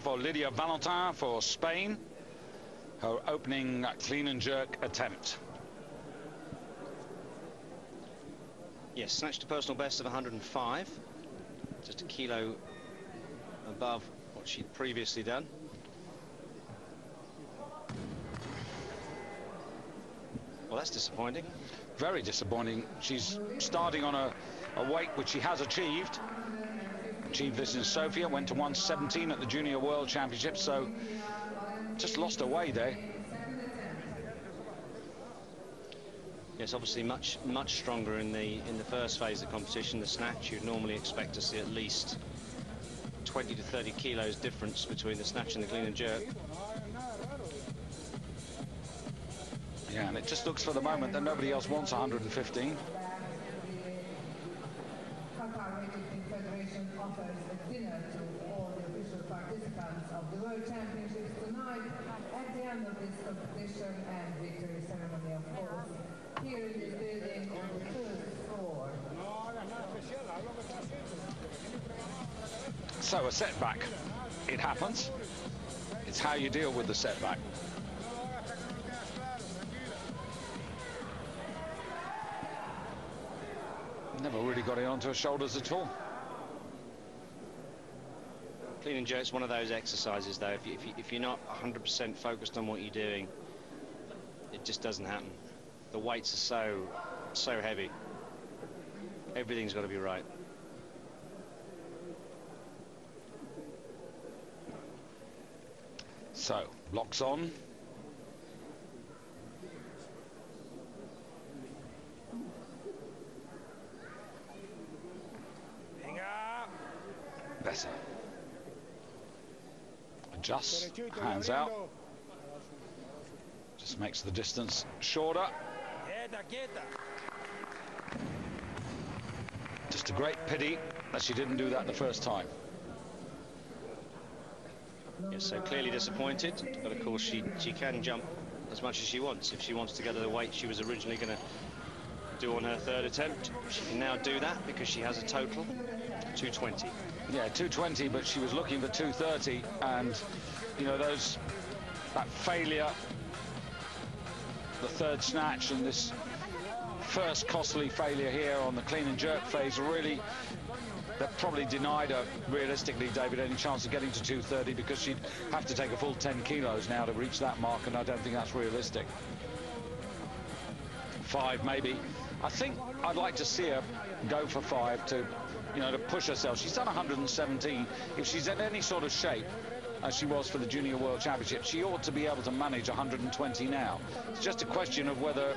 For Lydia Valentin for Spain, her opening clean and jerk attempt. Yes, snatched a personal best of 105, just a kilo above what she'd previously done. Well, that's disappointing. Very disappointing. She's starting on a weight which she has achieved. Achieved this in Sofia, went to 117 at the Junior World Championship, so just lost her way there. Yes, obviously much stronger in the first phase of the competition. The snatch, you'd normally expect to see at least 20 to 30 kilos difference between the snatch and the clean and jerk. Yeah, and it just looks for the moment that nobody else wants 115. Offers a dinner to all the official participants of the World Championships tonight at the end of this competition and victory ceremony, of course, here in this building on the first floor. So a setback, it happens. It's how you deal with the setback. Never really got it onto her shoulders at all. Clean and jerk's one of those exercises, though. If you're not 100% focused on what you're doing, it just doesn't happen. The weights are so heavy. Everything's got to be right. So, locks on. Better. Adjusts, hands out. Just makes the distance shorter. Just a great pity that she didn't do that the first time. Yes, so clearly disappointed, but of course she can jump as much as she wants. If she wants to go to the weight she was originally going to do on her third attempt, she can now do that because she has a total 220. Yeah, 220, but she was looking for 230, and you know, that failure, the third snatch and this first costly failure here on the clean and jerk phase, really, that probably denied her, realistically, David, any chance of getting to 230, because she'd have to take a full 10 kilos now to reach that mark, and I don't think that's realistic. 5 maybe. I think I'd like to see her go for 5 to, you know, to push herself. She's done 117. If she's in any sort of shape, as she was for the Junior World Championship, she ought to be able to manage 120 now. It's just a question of whether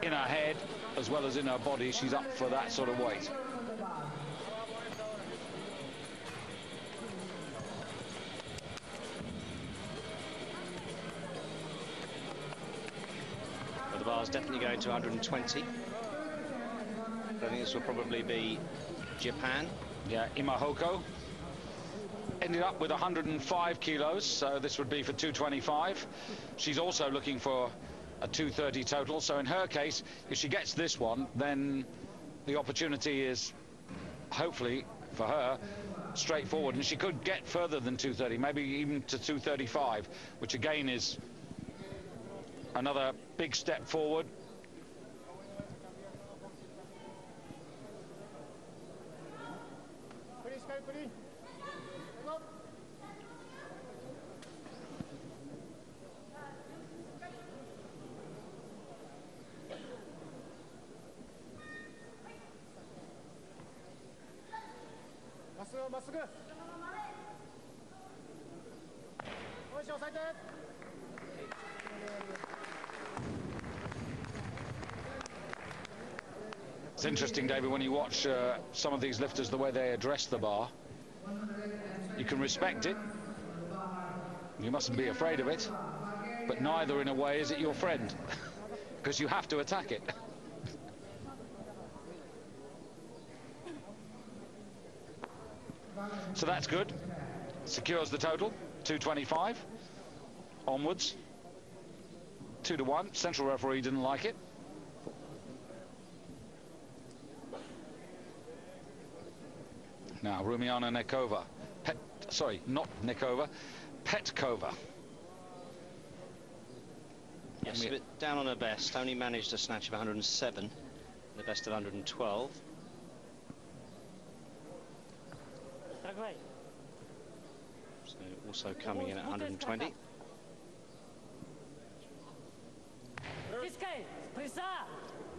in her head, as well as in her body, she's up for that sort of weight. Well, the bar's definitely going to 120. I think this will probably be Japan. Yeah, Imahoko ended up with 105 kilos, so this would be for 225. She's also looking for a 230 total, so in her case, if she gets this one, then the opportunity is, hopefully for her, straightforward, and she could get further than 230, maybe even to 235, which again is another big step forward. It's interesting, David, when you watch some of these lifters, the way they address the bar. You can respect it. You mustn't be afraid of it. But neither, in a way, is it your friend. Because you have to attack it. So that's good. Secures the total, 225. Onwards. 2-1. Central referee didn't like it. Now, Rumiana Nekova. sorry, not Nikova, Petkova. Yes, a bit down on her best. Only managed a snatch of 107, the best of 112. So also coming in at 120.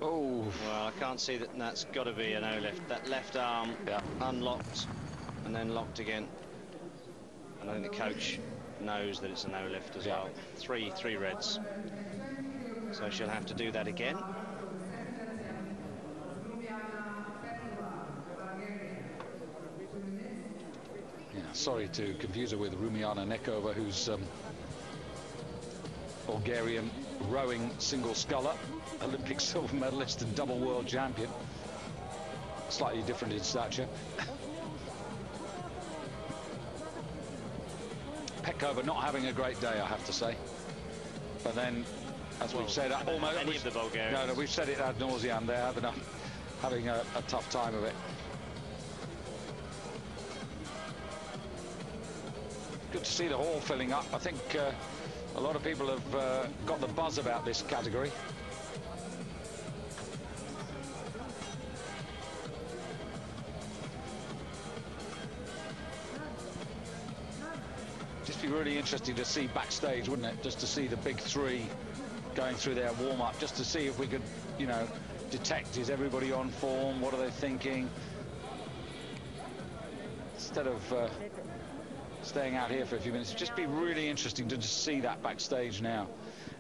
Oh, well, I can't see that. That's got to be a no lift. That left arm unlocked and then locked again. And I think the coach knows that it's a no lift as well. Three reds. So she'll have to do that again. Yeah, sorry to confuse her with Rumiana Nekova, who's Bulgarian rowing single sculler, Olympic silver medalist and double world champion. Slightly different in stature. Petkova not having a great day, I have to say. But then, as we've said, almost any of the Bulgarians. No, we've said it ad nauseam. They're having a tough time of it. Good to see the hall filling up. I think a lot of people have got the buzz about this category. Just be really interesting to see backstage, wouldn't it? Just to see the big three going through their warm-up, just to see if we could, you know, detect, is everybody on form? What are they thinking? Instead of staying out here for a few minutes, just be really interesting to just see that backstage now.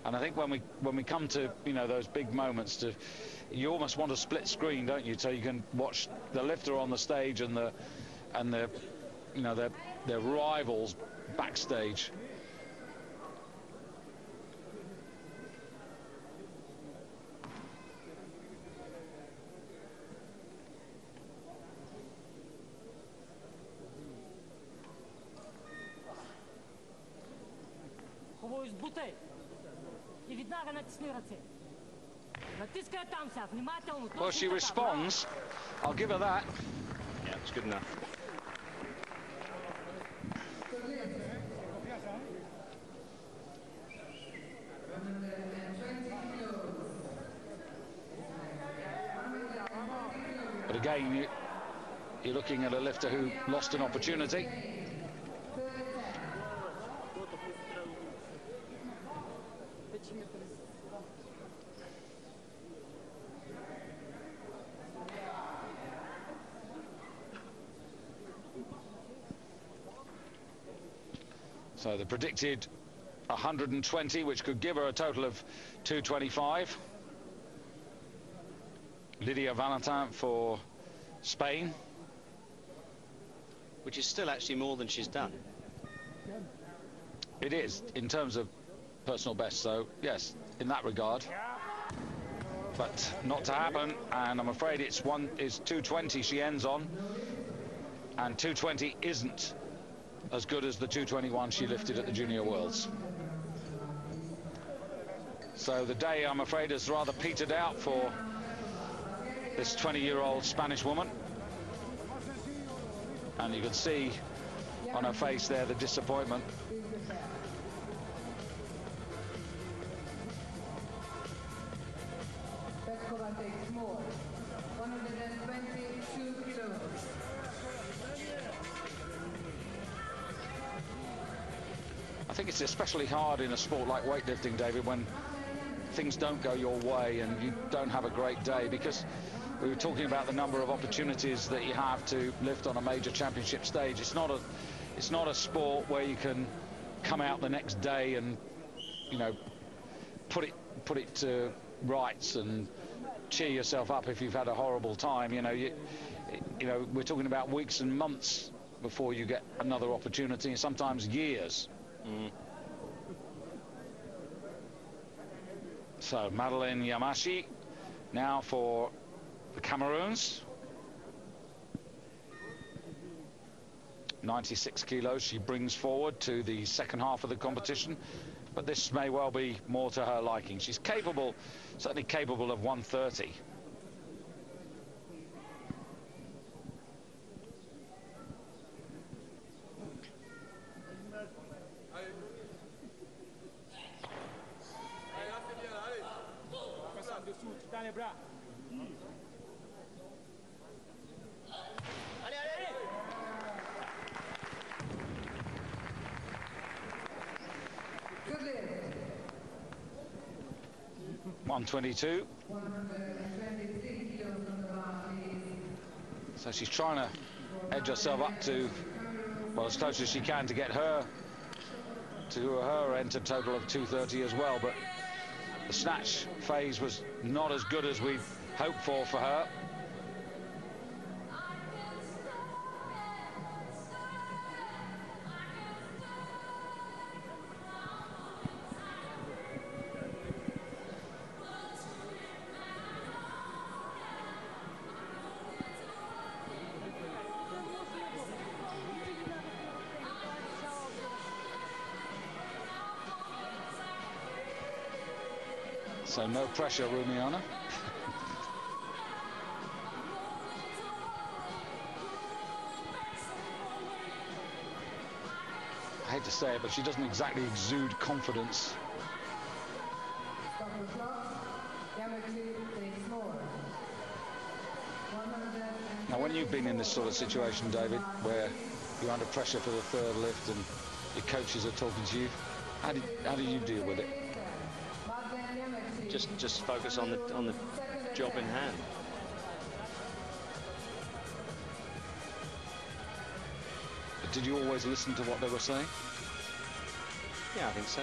And I think when we come to, you know, those big moments, you almost want a split screen, don't you, so you can watch the lifter on the stage and the you know, their rivals backstage. Well, she responds. I'll give her that. Yeah, it's good enough. But again, you're looking at a lifter who lost an opportunity. So the predicted 120, which could give her a total of 225. Lydia Valentin for Spain. Which is still actually more than she's done. It is, in terms of personal best, so yes, in that regard. But not to happen, and I'm afraid it's 220 she ends on. And 220 isn't as good as the 221 she lifted at the Junior Worlds. So the day, I'm afraid, has rather petered out for this 20-year-old Spanish woman. And you can see on her face there the disappointment. Petkova takes more. 122 kilos. I think it's especially hard in a sport like weightlifting, David, when things don't go your way and you don't have a great day, because we were talking about the number of opportunities that you have to lift on a major championship stage. It's not a sport where you can come out the next day and, you know, put it to rights and cheer yourself up if you've had a horrible time. You know, we're talking about weeks and months before you get another opportunity, and sometimes years. So Madeleine Yamashi now for the Cameroons. 96 kilos she brings forward to the second half of the competition, but this may well be more to her liking. She's capable, certainly capable of 130. 122. So she's trying to edge herself up to, well, as close as she can to get her to her entered total of 230 as well. But the snatch phase was not as good as we hoped for her. So no pressure, Rumiana. I hate to say it, but she doesn't exactly exude confidence. Now, when you've been in this sort of situation, David, where you're under pressure for the third lift and your coaches are talking to you, how do you deal with it? Just focus on the job in hand. But did you always listen to what they were saying? Yeah, I think so.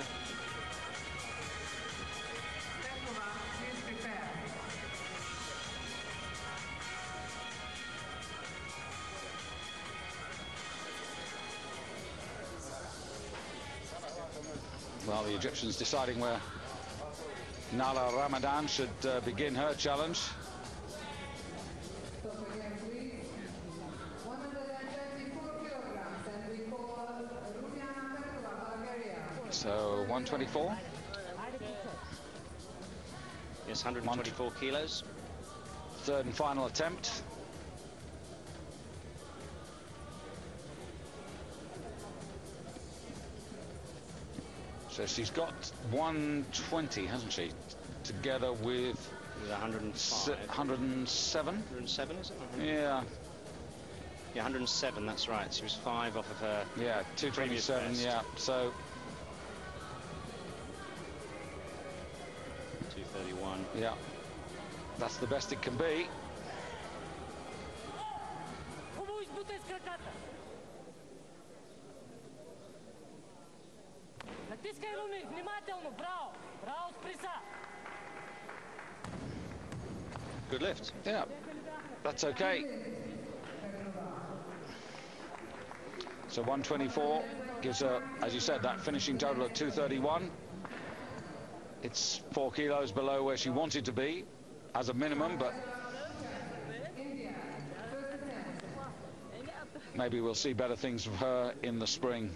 Well, the Egyptians deciding where Nahla Ramadan should begin her challenge. So 124. Yes, 124 kilos. Third and final attempt. So she's got 120, hasn't she? Together with 105. 107. 107, is it? Yeah. Yeah, 107, that's right. She was 5 off of her. Yeah, 227, yeah. So 231. Yeah. That's the best it can be. Good lift. Yeah, that's okay. So 124 gives her, as you said, that finishing total of 231. It's 4 kilos below where she wanted to be as a minimum, but maybe we'll see better things from her in the spring.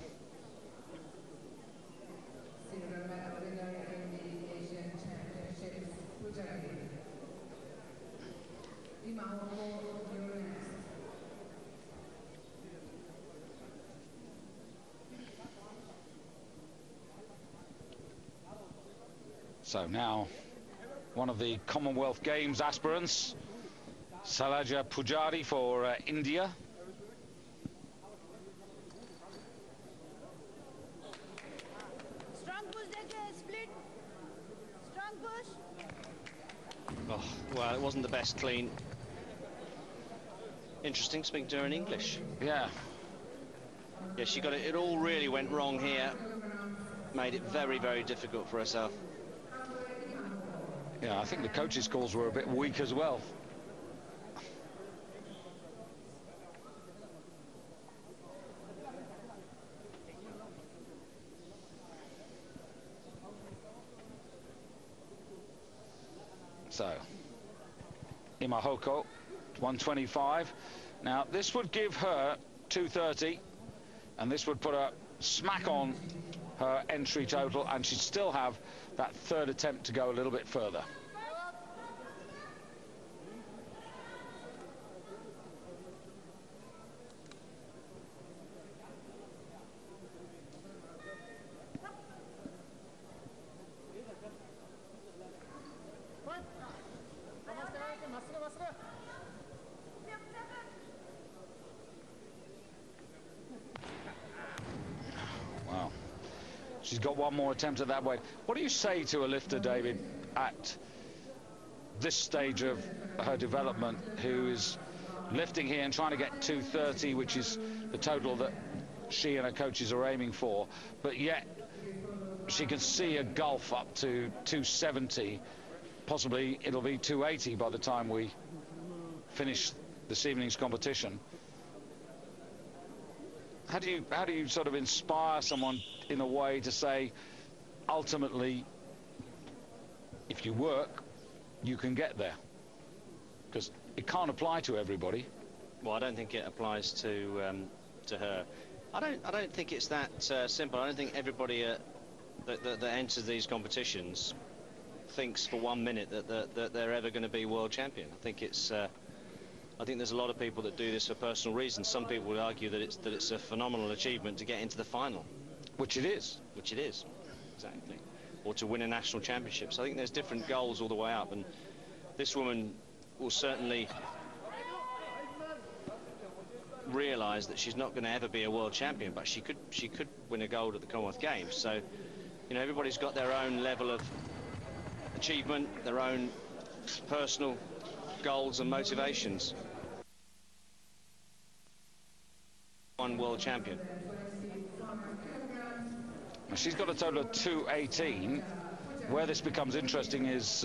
So now, one of the Commonwealth Games aspirants, Shailaja Pujari for India. Strong push, split. Strong push. Oh, well, it wasn't the best clean. Interesting, speaking to her in English. Yeah. Yeah, she got it. It all really went wrong here. Made it very, very difficult for herself. Yeah, I think the coaches' calls were a bit weak as well. So, Imahoko, 125. Now, this would give her 230, and this would put her smack on her entry total, and she'd still have that third attempt to go a little bit further. She's got one more attempt at that weight. What do you say to a lifter, David, at this stage of her development, who is lifting here and trying to get 230, which is the total that she and her coaches are aiming for, but yet she can see a gulf up to 270. Possibly it'll be 280 by the time we finish this evening's competition. How do you sort of inspire someone in a way to say, ultimately, if you work, you can get there? Because it can't apply to everybody. Well, I don't think it applies to her. I don't think it's that simple. I don't think everybody that enters these competitions thinks for 1 minute that they're ever going to be world champion. I think it's. I think there's a lot of people that do this for personal reasons. Some people would argue that it's a phenomenal achievement to get into the final, which it is. Which it is, exactly. Or to win a national championship. So I think there's different goals all the way up, and this woman will certainly realise that she's not going to ever be a world champion, but she could win a gold at the Commonwealth Games. So, you know, everybody's got their own level of achievement, their own personal goals and motivations. One world champion. She's got a total of 218. Where this becomes interesting is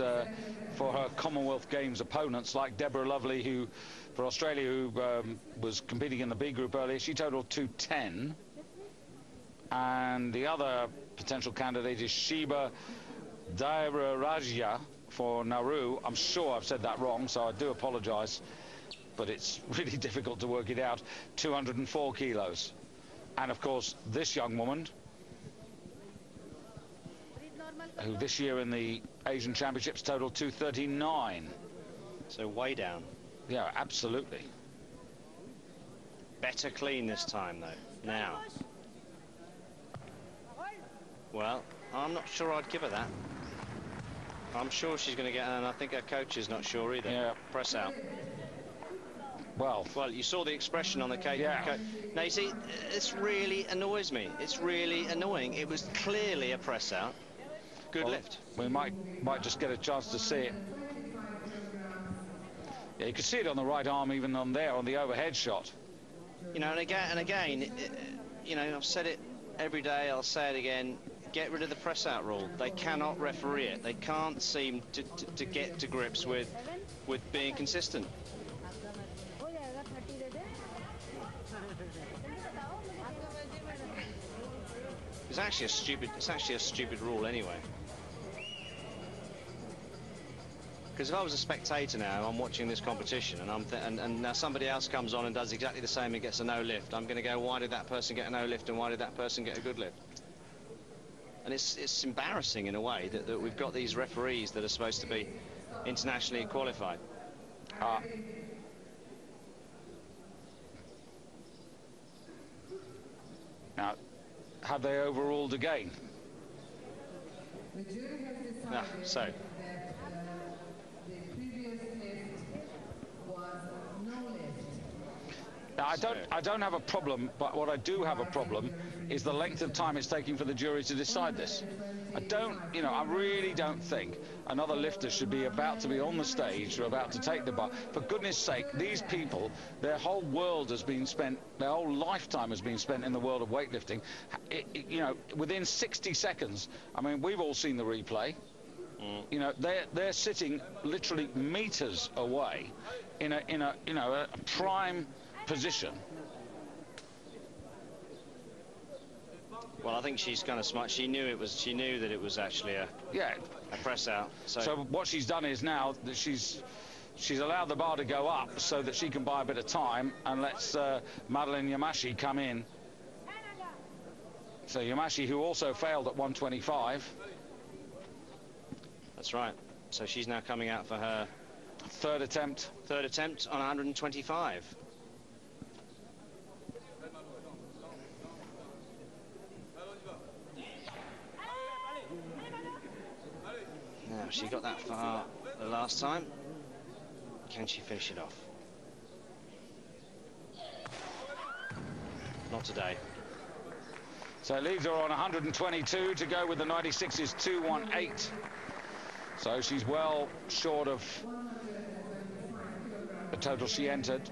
for her Commonwealth Games opponents, like Deborah Lovely, who, for Australia, who was competing in the B group earlier. She totaled 210. And the other potential candidate is Shiba Dairarajya for Nauru. I'm sure I've said that wrong, so I do apologise, but it's really difficult to work it out. 204 kilos. And of course, this young woman, who this year in the Asian Championships totaled 239. So way down. Yeah, absolutely. Better clean this time, though. Now. Well, I'm not sure I'd give her that. I'm sure she's going to get, and I think her coach is not sure either. Yeah. Press out. Well, you saw the expression on the cake. Yeah. Now, you see, this really annoys me. It's really annoying. It was clearly a press out. Good lift. We might just get a chance to see it. Yeah, you can see it on the right arm, even on there, on the overhead shot. You know, and again, you know, I've said it every day, I'll say it again, get rid of the press out rule. They cannot referee it. They can't seem to get to grips with being consistent. It's actually a stupid rule anyway. Because if I was a spectator now, I'm watching this competition, and and now somebody else comes on and does exactly the same and gets a no lift, I'm going to go, why did that person get a no lift and why did that person get a good lift? And it's embarrassing in a way that we've got these referees that are supposed to be internationally qualified. Now, have they overruled again? So. Now, I don't have a problem, but what I do have a problem is the length of time it's taking for the jury to decide this. I really don't think another lifter should be about to be on the stage or about to take the bar. For goodness sake, these people, their whole world has been spent, their whole lifetime has been spent in the world of weightlifting. You know, within 60 seconds, I mean, we've all seen the replay. You know, they're sitting literally meters away in a prime position. Well, I think she's kind of smart. She knew that it was actually a press out. So what she's done is now that she's allowed the bar to go up so that she can buy a bit of time, and lets Madeline Yamashi come in. So Yamashi, who also failed at 125. That's right. So she's now coming out for her third attempt. Third attempt on 125. Now, she got that far the last time. Can she finish it off? Not today. So it leaves her on 122 to go with the 96 is 218. So she's well short of the total she entered.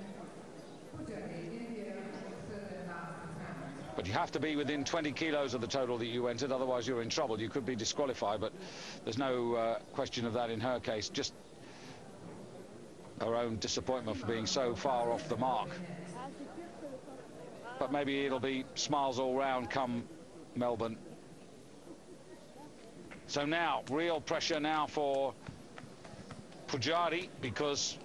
But you have to be within 20 kilos of the total that you entered, otherwise you're in trouble. You could be disqualified, but there's no question of that in her case. Just her own disappointment for being so far off the mark. But maybe it'll be smiles all round come Melbourne. So now, real pressure now for Pujari, because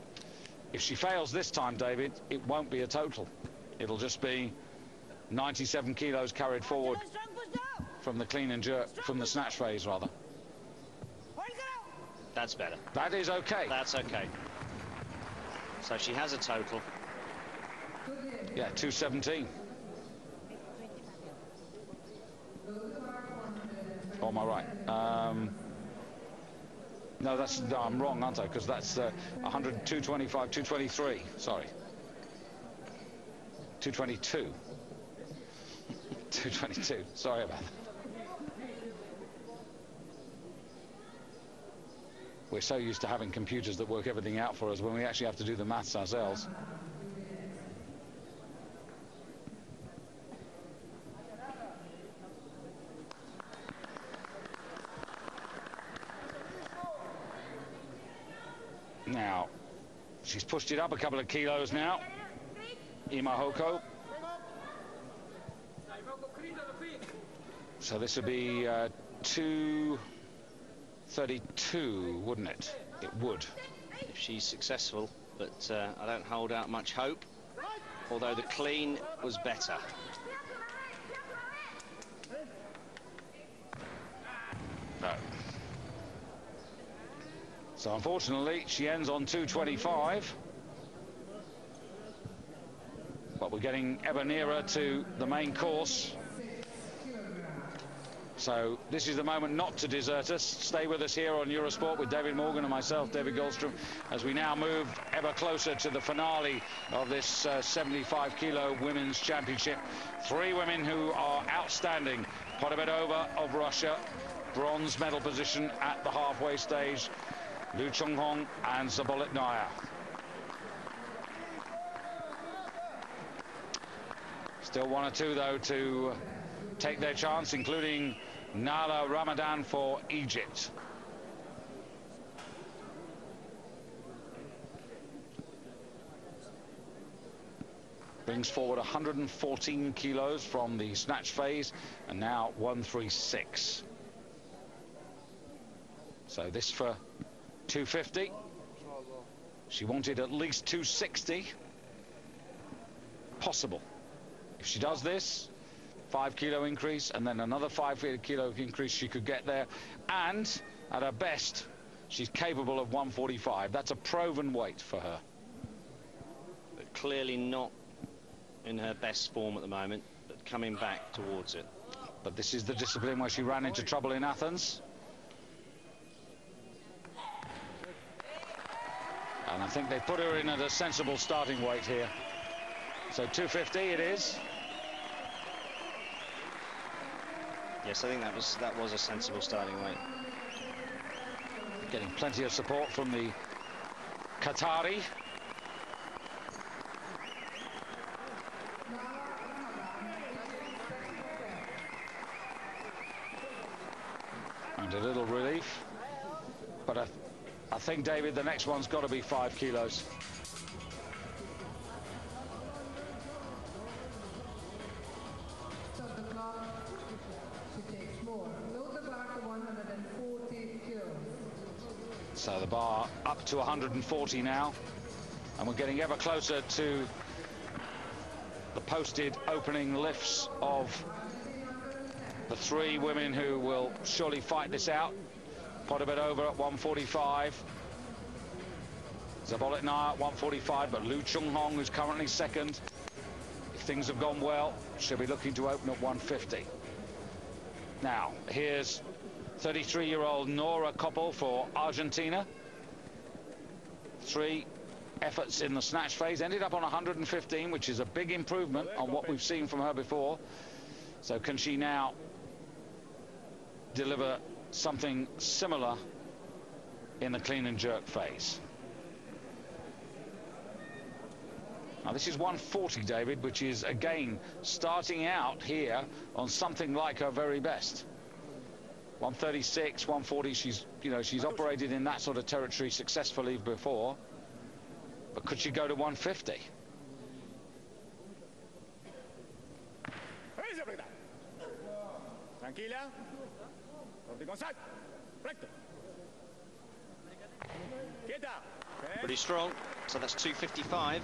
if she fails this time, David, it won't be a total. It'll just be 97 kilos carried forward from the clean and jerk, from the snatch phase, rather. That's better. That is okay. That's okay. So she has a total. Yeah, 217. Oh, am I right? No, no, I'm wrong, aren't I? Because that's 100, 225, 223. Sorry. 222. 222. Sorry about that. We're so used to having computers that work everything out for us when we actually have to do the maths ourselves. Now, she's pushed it up a couple of kilos now. Imahoko. So this would be 232, wouldn't it? It would. If she's successful, but I don't hold out much hope, although the clean was better. No. So unfortunately, she ends on 225. But we're getting ever nearer to the main course. So this is the moment not to desert us. Stay with us here on Eurosport with David Morgan and myself, David Goldstrom, as we now move ever closer to the finale of this 75 kilo women's championship. Three women who are outstanding. Podobedova of Russia, bronze medal position at the halfway stage. LIU Chunhong and ZABOLOTNAYA. Still one or two, though, to take their chance, including Nahla Ramadan for Egypt. Brings forward 114 kilos from the snatch phase, and now 136. So this for 250. She wanted at least 260. Possible. If she does this, 5 kilo increase, and then another 5 kilo increase, she could get there. And at her best, she's capable of 145. That's a proven weight for her. But clearly not in her best form at the moment, but coming back towards it. But this is the discipline where she ran into trouble in Athens. And I think they put her in at a sensible starting weight here. So 250 it is. Yes, I think that was a sensible starting weight. Getting plenty of support from the Qatari. And a little relief. But I think, David, the next one's got to be 5 kilos. Stop the clock. She takes more. Load the bar to 140 kilos. So the bar up to 140 now. And we're getting ever closer to the posted opening lifts of the three women who will surely fight this out. Podobedova at 145. ZABOLOTNAYA at 145, but LIU Chunhong, who's currently second, if things have gone well, she'll be looking to open at 150. Now, here's 33-year-old Nora KOPPEL for Argentina. 3 efforts in the snatch phase, ended up on 115, which is a big improvement on what we've seen from her before. So can she now deliver something similar in the clean and jerk phase. Now this is 140, David, which is again starting out here on something like her very best. 136, 140. She's operated in that sort of territory successfully before, but could she go to 150? Tranquila. Pretty strong. So that's 255.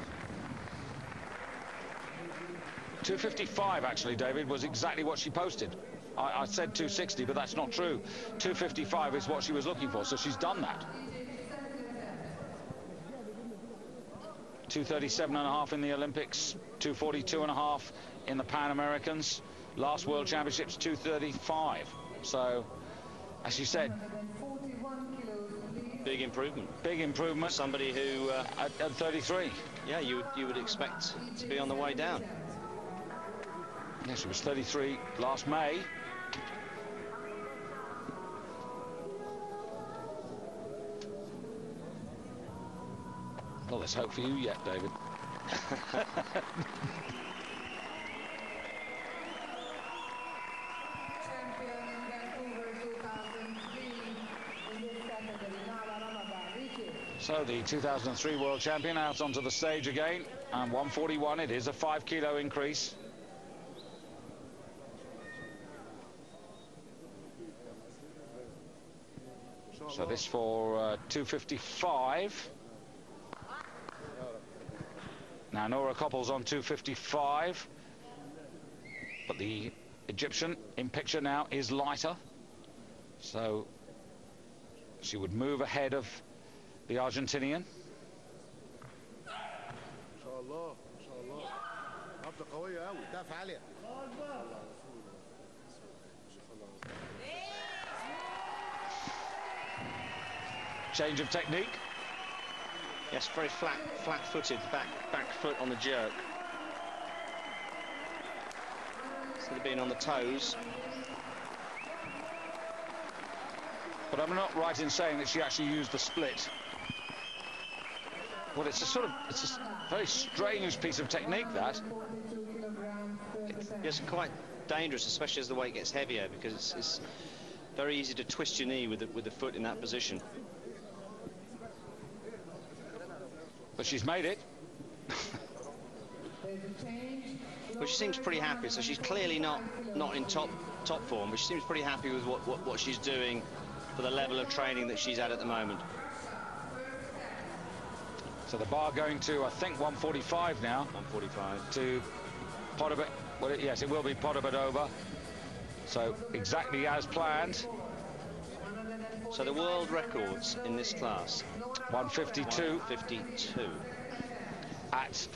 255 actually, David, was exactly what she posted. I said 260, but that's not true. 255 is what she was looking for, so she's done that. 237.5 in the Olympics, 242.5 in the Pan Americans. Last World Championships, 235. So, as you said, big improvement. Big improvement. Somebody who at 33. Yeah, you would expect to be on the way down. Yeah, she was 33 last May. Well, there's hope for you yet, David. So the 2003 world champion out onto the stage again, and 141. It is a 5-kilo increase. So this for 255. Now Nora Koppel's on 255, but the Egyptian in picture now is lighter, so she would move ahead of the Argentinian. Change of technique. Yes, very flat-footed, back foot on the jerk. Instead of being on the toes. But I'm not right in saying that she actually used the split. Well, it's a very strange piece of technique, that. It's quite dangerous, especially as the weight gets heavier, because it's very easy to twist your knee with the foot in that position. But she's made it. But she seems pretty happy, so she's clearly not in top form, but she seems pretty happy with what she's doing for the level of training that she's at the moment. So the bar going to, I think, 145 now. 145. To Podobedova. Well, yes, it will be Podobedova. So exactly as planned. So the world records in this class. 152. 152. At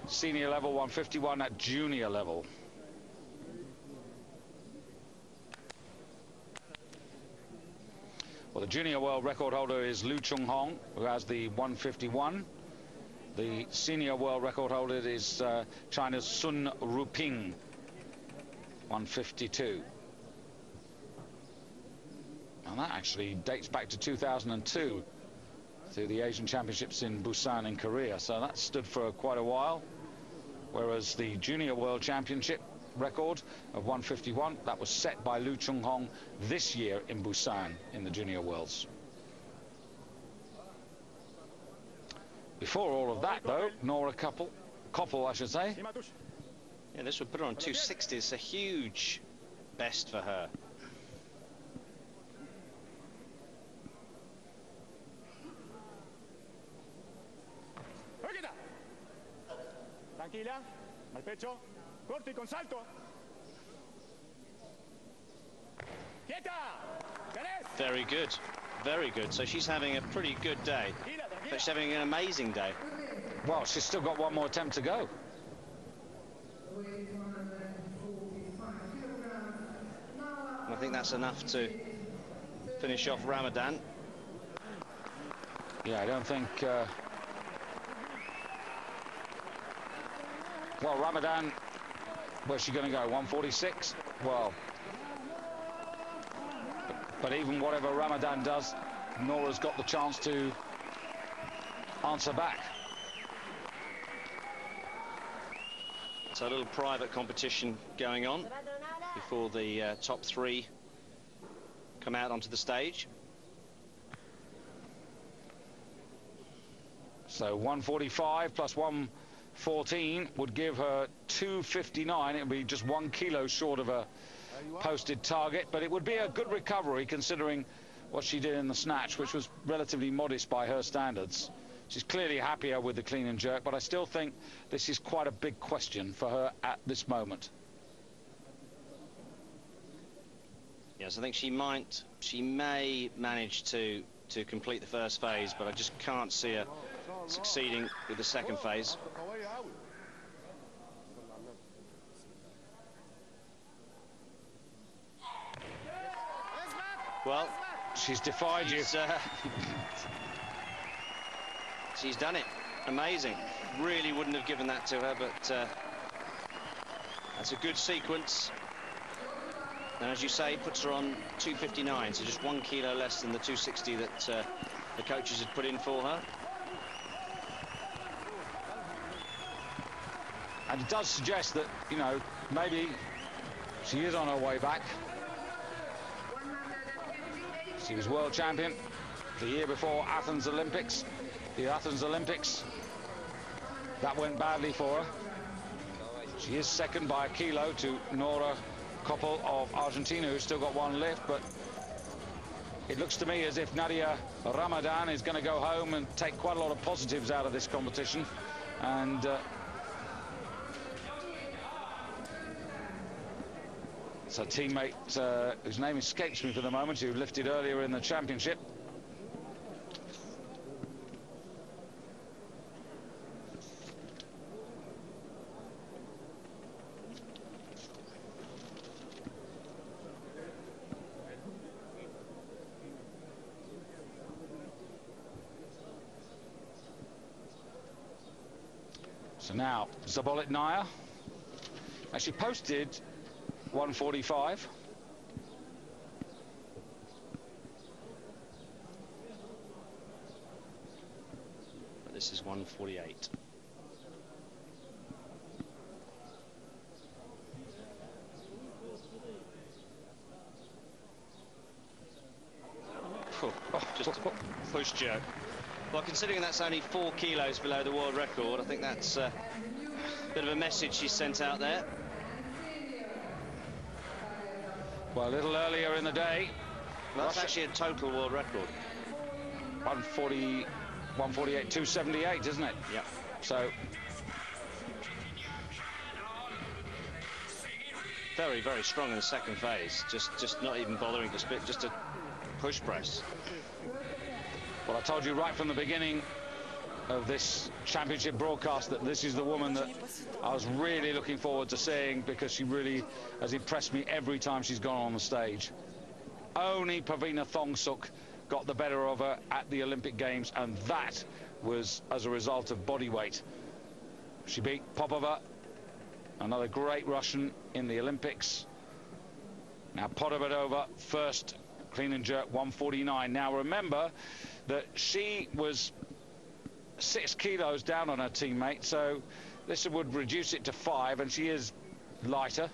senior level, 151 at junior level. Well, the junior world record holder is LIU Chunhong, who has the 151. The senior world record holder is China's Sun Ruping, 152. And that actually dates back to 2002, to the Asian Championships in Busan in Korea. So that stood for quite a while. Whereas the Junior World Championship record of 151, that was set by LIU Chunhong this year in Busan in the Junior Worlds. Before all of that, though, Nora Koppel, I should say. Yeah, this would put her on 260. It's a huge best for her. Tranquila, al pecho, corto y con salto. Quieta. Very good, very good. So she's having a pretty good day, but she's having an amazing day. Well, she's still got one more attempt to go. And I think that's enough to finish off Ramadan. Yeah, I don't think... Well, Ramadan, where's she going to go? 146? Well, but even whatever Ramadan does, Nora's got the chance to answer back. So a little private competition going on before the top three come out onto the stage. So 145 plus 114 would give her 259. It would be just 1 kilo short of a posted target, but it would be a good recovery considering what she did in the snatch, which was relatively modest by her standards. She's clearly happier with the clean and jerk, but I still think this is quite a big question for her at this moment. Yes, I think she may manage to complete the first phase, but I just can't see her succeeding with the second phase. Well, she's defied you. She's done it. Amazing. Really wouldn't have given that to her, but that's a good sequence. And as you say, puts her on 259, so just 1 kilo less than the 260 that the coaches had put in for her. And it does suggest that, you know, maybe she is on her way back. She was world champion the year before Athens Olympics. The Athens Olympics, that went badly for her. She is second by a kilo to Nora Koppel of Argentina, who's still got one lift, but it looks to me as if Nadia Ramadan is going to go home and take quite a lot of positives out of this competition. And it's a teammate whose name escapes me for the moment, who lifted earlier in the championship. So now, ZABOLOTNAYA actually posted 145. But this is 148. Just a push jerk. Well, considering that's only 4 kilos below the world record, I think that's a bit of a message she sent out there. Well, a little earlier in the day. Well, that's actually a total world record. 140, 148, 278, isn't it? Yeah. So very, very strong in the second phase. Just not even bothering to split, just a push press. Well, I told you right from the beginning of this championship broadcast that this is the woman that I was really looking forward to seeing, because she really has impressed me every time she's gone on the stage. Only Pavina Thongsuk got the better of her at the Olympic Games, and that was as a result of body weight. She beat Popova, another great Russian in the Olympics. Now PODOBEDOVA, first clean and jerk, 149. Now remember that she was 6 kilos down on her teammate, so this would reduce it to 5, and she is lighter.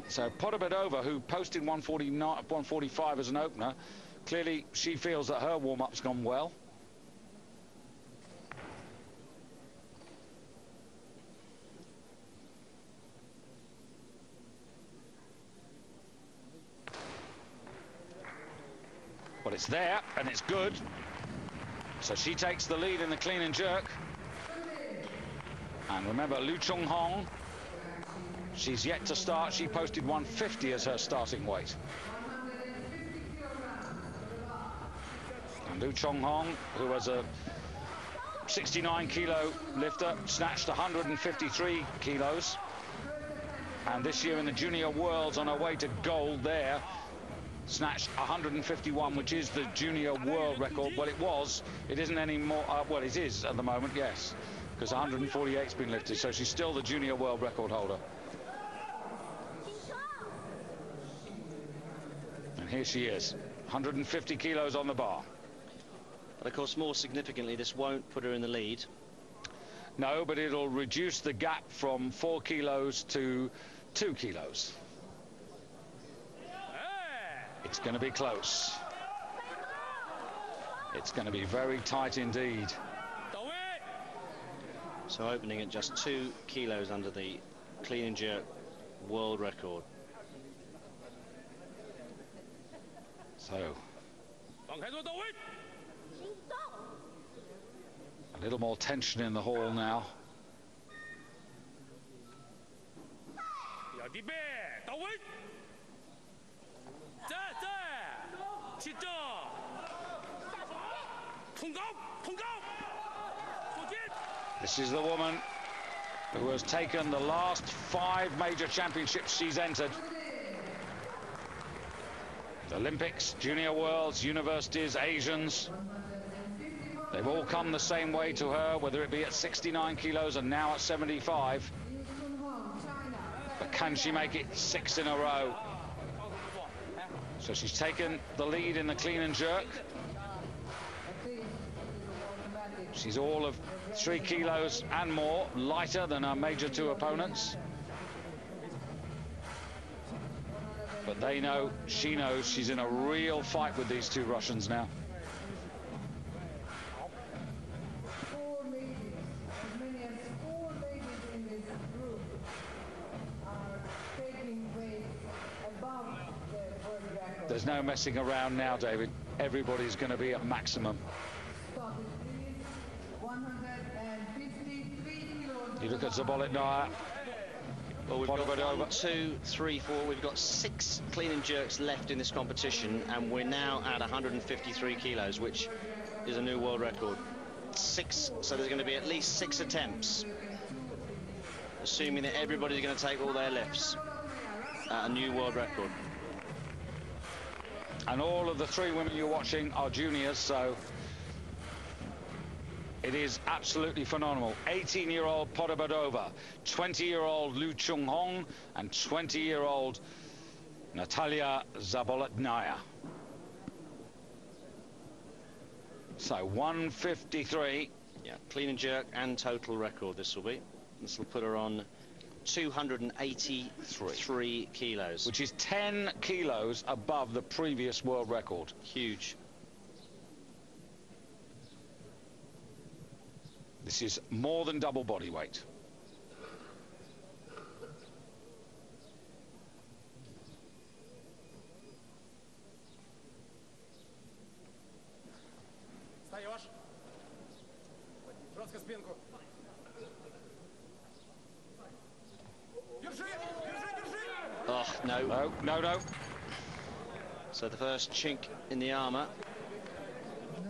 So PODOBEDOVA, who posted 145 as an opener, clearly she feels that her warm-up's gone well. Well, it's there, and it's good. So she takes the lead in the clean and jerk. And remember, LIU Chunhong, she's yet to start. She posted 150 as her starting weight. And LIU Chunhong, who was a 69-kilo lifter, snatched 153 kilos. And this year in the Junior Worlds, on her way to gold there, snatched 151, which is the junior world record. Well, it isn't anymore. Well, it is at the moment, yes, because 148's been lifted, so she's still the junior world record holder. And here she is, 150 kilos on the bar. But of course, more significantly, this won't put her in the lead. No, but it'll reduce the gap from 4 kilos to 2 kilos. It's going to be close. It's going to be very tight indeed. So opening at just 2 kilos under the clean and jerk world record. So a little more tension in the hall now. This is the woman who has taken the last 5 major championships she's entered. The Olympics, Junior Worlds, Universities, Asians. They've all come the same way to her, whether it be at 69 kilos and now at 75. But can she make it 6 in a row? So she's taken the lead in the clean and jerk. She's all of 3 kilos and more lighter than her major 2 opponents. But they know, she knows, she's in a real fight with these 2 Russians now. There's no messing around now, David. Everybody's going to be at maximum. You look at ZABOLOTNAYA. Well, we've got 1, 2, 3, 4. We've got 6 clean and jerks left in this competition, and we're now at 153 kilos, which is a new world record. 6, so there's going to be at least 6 attempts, assuming that everybody's going to take all their lifts at a new world record. And all of the 3 women you're watching are juniors, so it is absolutely phenomenal. 18-year-old PODOBEDOVA, 20-year-old LIU Chunhong, and 20-year-old Natalya ZABOLOTNAYA. So 153. Yeah, clean and jerk and total record this will be. This will put her on 283 kilos. Which is 10 kilos above the previous world record. Huge. This is more than double body weight. Oh, no. No, no, no. So the first chink in the armour.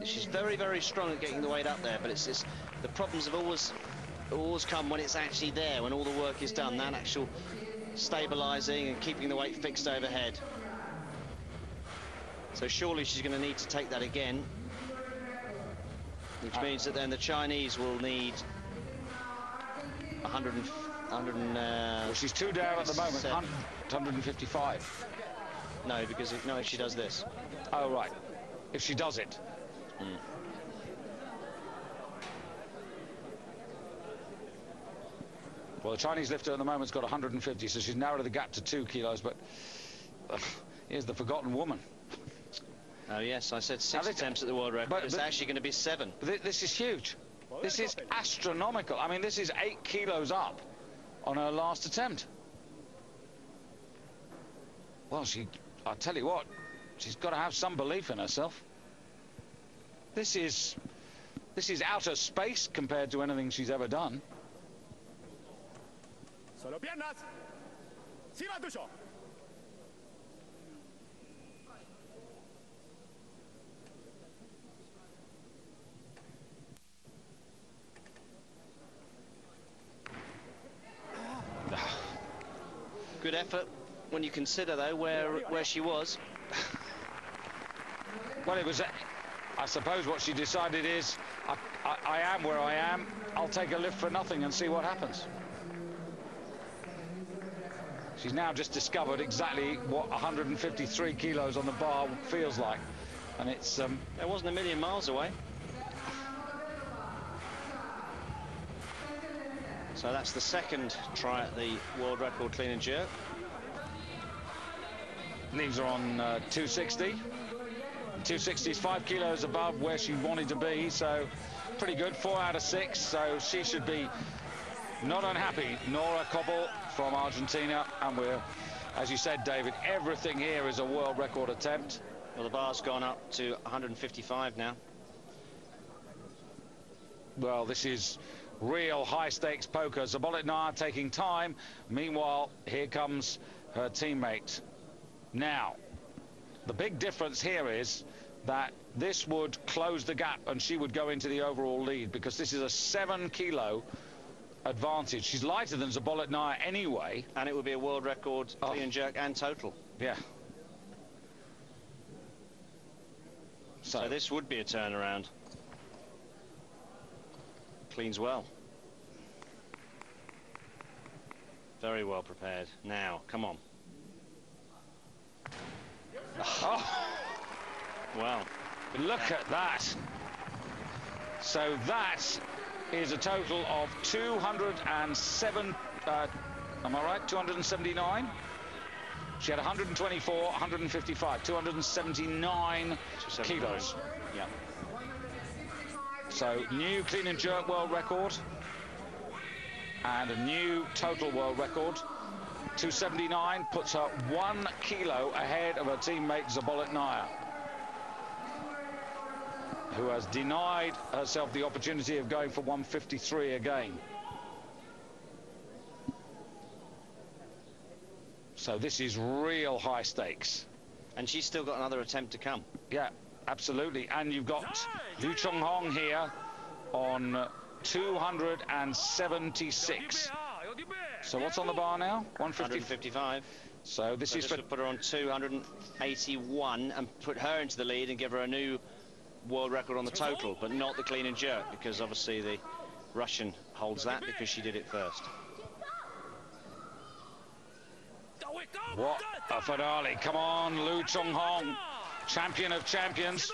She's very, very strong at getting the weight up there, but it's the problems have always come when it's actually there, when all the work is done, that actual stabilising and keeping the weight fixed overhead. So surely she's going to need to take that again, which means that then the Chinese will need 100. Well, she's 2 down at the moment, 155. No, because if she does this. Oh, right. If she does it. Mm. Well, the Chinese lifter at the moment's got 150, so she's narrowed the gap to 2 kilos, but here's the forgotten woman. Oh, yes, I said 6 attempts at the world record, but it's actually going to be 7. This is huge. This is astronomical. I mean, this is 8 kilos up on her last attempt. Well, I'll tell you what, she's got to have some belief in herself. This is outer space compared to anything she's ever done. Solo piernas. Siga tuyo. Good effort when you consider, though, where she was. Well, it was, I suppose what she decided is, I am where I am, I'll take a lift for nothing and see what happens. She's now just discovered exactly what 153 kilos on the bar feels like. And it's... It wasn't a million miles away. So that's the second try at the world record clean and jerk. Leaves her on 260. 260 is 5 kilos above where she wanted to be, so pretty good. 4 out of 6, so she should be not unhappy. Nora KOPPEL from Argentina, and we're, as you said, David, everything here is a world record attempt. Well, the bar's gone up to 155 now. Well, this is real high-stakes poker. ZABOLOTNAYA taking time. Meanwhile, here comes her teammate. Now, the big difference here is that this would close the gap and she would go into the overall lead, because this is a 7-kilo advantage. She's lighter than ZABOLOTNAYA anyway. And it would be a world record clean and jerk and total. Yeah. So this would be a turnaround. Cleans well. Very well prepared. Now, come on. Oh. Wow. Look at that. So that is a total of 207, am I right? 279? She had 124, 155, 279 kilos. Yeah. So new clean and jerk world record and a new total world record. 279 puts her 1 kilo ahead of her teammate ZABOLOTNAYA, who has denied herself the opportunity of going for 153 again. So this is real high stakes. And she's still got another attempt to come. Yeah, absolutely. And you've got LIU Chunhong here on 276. So what's on the bar now? 155. So this is for... put her on 281 and put her into the lead and give her a new world record on the total, but not the clean and jerk, because obviously the Russian holds that because she did it first. What a finale. Come on, LIU Chunhong, champion of champions.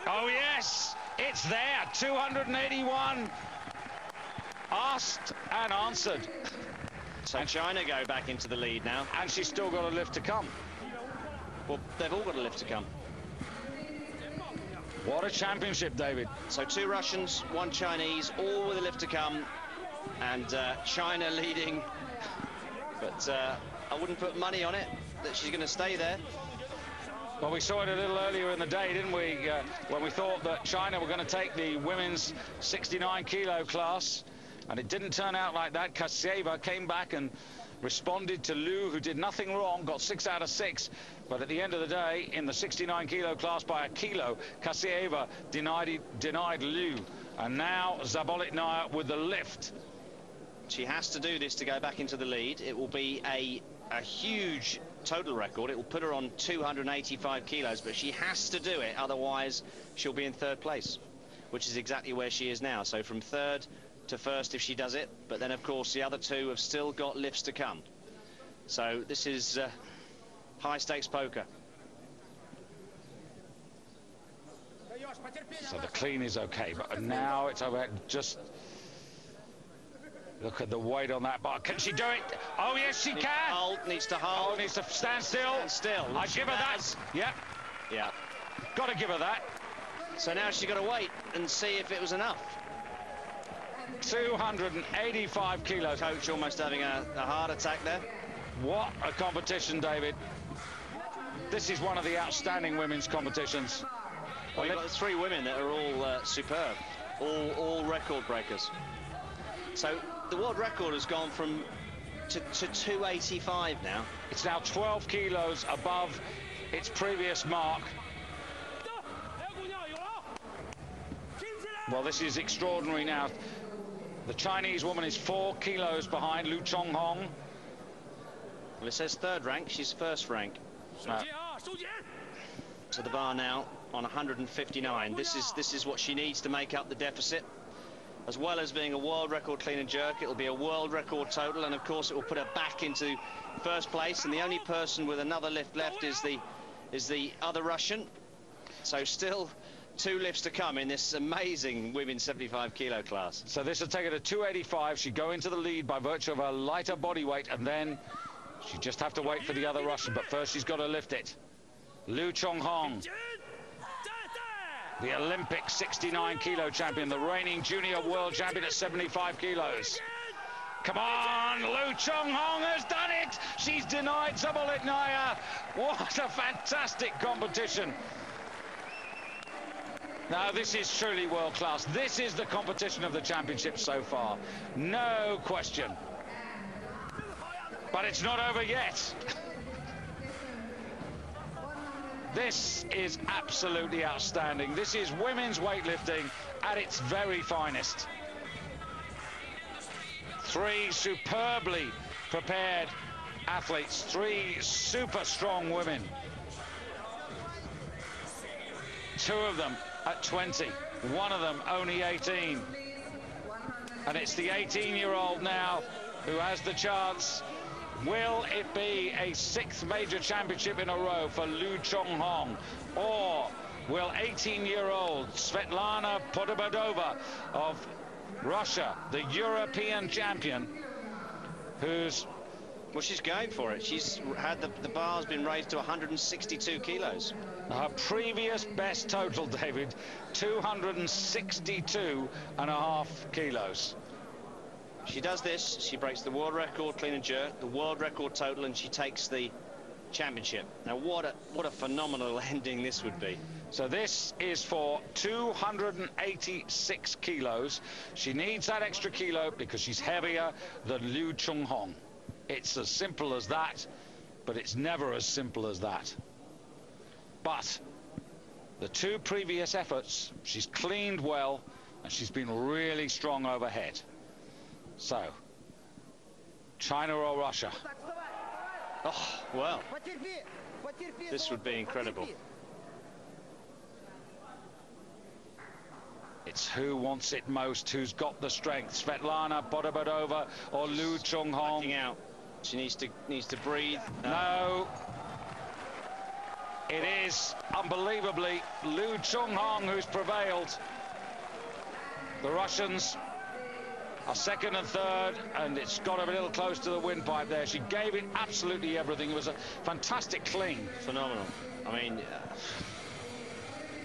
Oh yes, it's there. 281. Asked and answered. So China go back into the lead now. And she's still got a lift to come. Well, they've all got a lift to come. What a championship, David. So 2 Russians, 1 Chinese, all with a lift to come. And China leading. But I wouldn't put money on it that she's going to stay there. Well, we saw it a little earlier in the day, didn't we? When we thought that China were going to take the women's 69-kilo class. And it didn't turn out like that. Kasieva came back and responded to Liu, who did nothing wrong, got 6 out of 6. But at the end of the day, in the 69-kilo class by a kilo, Kasieva denied Liu. And now ZABOLOTNAYA with the lift. She has to do this to go back into the lead. It will be a huge total record. It will put her on 285 kilos, but she has to do it, otherwise she'll be in 3rd place, which is exactly where she is now. So from 3rd to 1st if she does it, but then of course the other 2 have still got lifts to come. So this is high stakes poker. So the clean is okay, but now it's over. Just look at the weight on that bar. Can she do it? Oh yes, she can. Needs to hold. Oh, needs to stand still. Stand still. I give her that. Yep. Yeah. Got to give her that. So now she's got to wait and see if it was enough. 285 kilos. Coach almost having a heart attack there. What a competition, David. This is one of the outstanding women's competitions. Well, you've got 3 women that are all superb, all record breakers. So the world record has gone from to 285 now. It's now 12 kilos above its previous mark. Well, this is extraordinary now. The Chinese woman is 4 kilos behind LIU Chunhong. Well, it says 3rd rank. She's 1st rank. So the bar now on 159. This is what she needs to make up the deficit. as well as being a world record clean and jerk, it'll be a world record total, and of course it will put her back into first place. And the only person with another lift left is the other Russian. So still 2 lifts to come in this amazing women's 75 kilo class. So this will take her to 285. She'd go into the lead by virtue of her lighter body weight, and then she'd just have to wait for the other Russian. But first she's got to lift it. LIU Chunhong, the Olympic 69 kilo champion, the reigning junior world champion at 75 kilos. Come on, LIU Chunhong has done it. She's denied ZABOLOTNAYA. What a fantastic competition. Now, this is truly world class. This is the competition of the championship so far. No question. But it's not over yet. This is absolutely outstanding. This is women's weightlifting at its very finest. 3 superbly prepared athletes, 3 super strong women. 2 of them at 20, 1 of them only 18. And it's the 18-year-old now who has the chance. Will it be a 6th major championship in a row for LIU Chunhong? Or will 18-year-old Svetlana PODOBEDOVA of Russia, the European champion, who's... Well, she's going for it. She's had the bar's been raised to 162 kilos. Her previous best total, David, 262.5 kilos. She does this, she breaks the world record clean and jerk, the world record total, and she takes the championship. Now, what a phenomenal ending this would be. So this is for 286 kilos. She needs that extra kilo because she's heavier than LIU Chunhong. It's as simple as that, but it's never as simple as that. But the 2 previous efforts, she's cleaned well, and she's been really strong overhead. So, China or Russia? Oh, well, this would be incredible. It's who wants it most, who's got the strength, Svetlana PODOBEDOVA or LIU Chunhong. Backing out. She needs to breathe. No. It is, unbelievably, LIU Chunhong who's prevailed. The Russians are 2nd and 3rd, and it's got a little close to the windpipe there. She gave it absolutely everything. It was a fantastic clean. Phenomenal. I mean,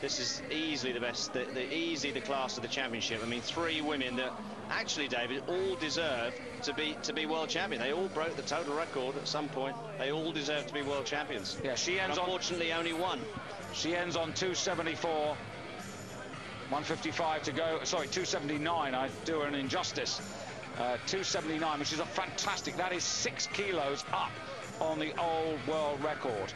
this is easily the best, easily the class of the championship. I mean, 3 women that actually, David, all deserve to be world champion. They all broke the total record at some point. They all deserve to be world champions. Yeah, she ends on... Unfortunately, only 1. She ends on 274. 155 to go. Sorry, 279. I do her an injustice. 279, which is a fantastic. That is 6 kilos up on the old world record.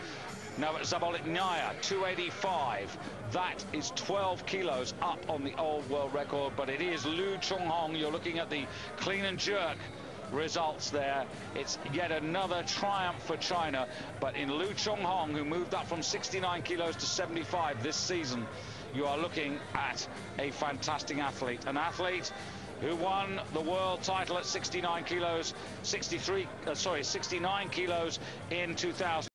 Now at ZABOLOTNAYA, 285. That is 12 kilos up on the old world record. But it is LIU Chunhong. You're looking at the clean and jerk results there. It's yet another triumph for China. But in LIU Chunhong, who moved up from 69 kilos to 75 this season, you are looking at a fantastic athlete. An athlete who won the world title at 69 kilos in 2000.